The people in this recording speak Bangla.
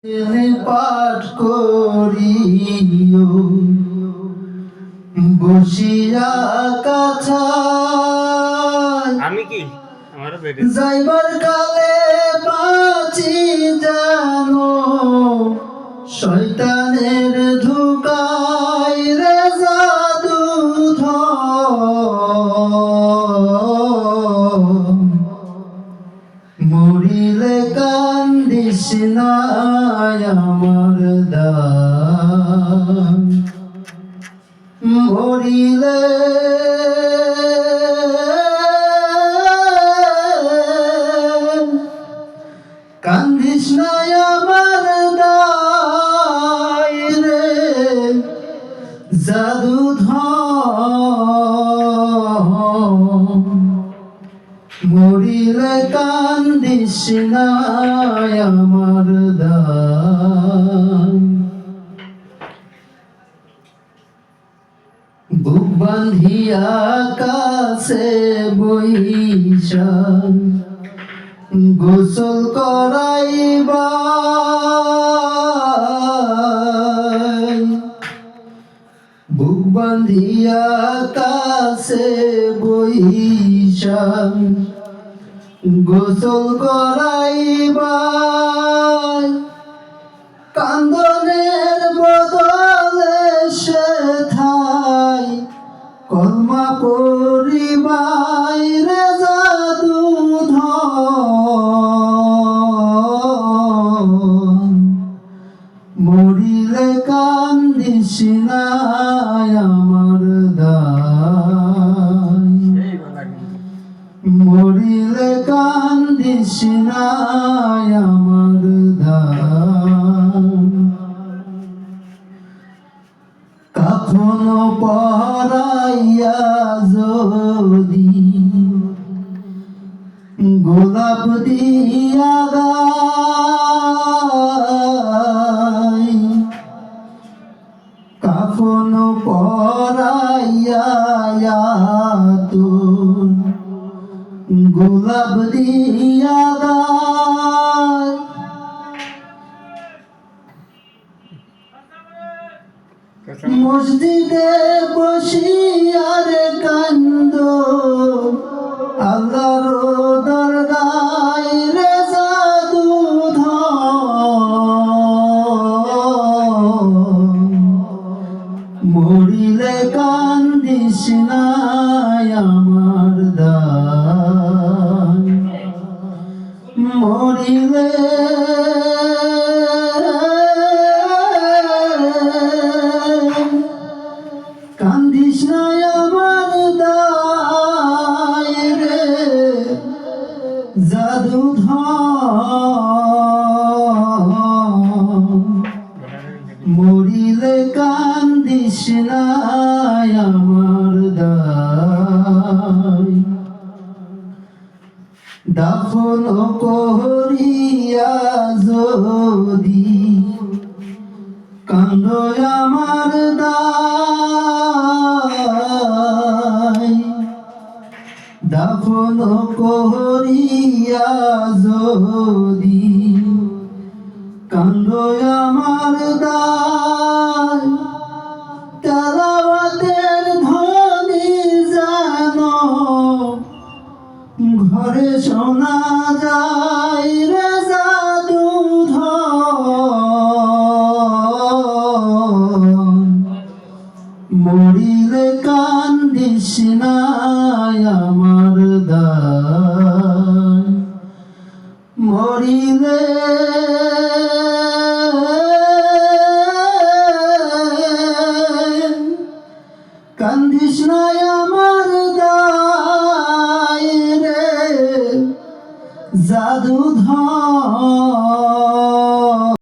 তিনি পাঠ করিও বসিয়া কাছায় আমি কি আমার বেডে যাইবার কালে বাঁচি জানো শয়তানের ধোঁকায় রে জাদু মরিলে কান্দিস না আমার দান মরিলে কান্দিস না আমার দায় রে জাদু মরিলে কান্দিস না আমার দান বুক বান্ধিয়া কাছে বইসা গোসল করাইবা বুক বান্ধিয়া কাছে বইসা গোসল করাইবা কান্দনের বদলে সেথায় কলমা পরিবাই রে জাদু মরিলে কান্দিস না আমার দায় মরিলে কান্দিস না আমার দায় কখনো পরাইয়া যদি গোলাপ দিয়া গায় কখনো পরাইয়া তোর গোলাপ দিয়া গায় মসজিদে বসিয়ার কান্দ আল্লাহর দরগায় রে জাদু মরিলে কান্দিস না আমার দান মরিলে কান্দিস না আমার দায় রে জাদু মরিলে কান্দিস না আমার দায় দাফন করিয়া যদি কান্দ আমার দায় দাফন করিয়া যদি কান্দ আমার দায় তেলাওয়াতের ধ্বনি জানো ঘরে শোনা যায় রে জাদু মরিলে কান্দিস না আমার দায় মরিলে কান্দিস না আমার দায় রে জাদু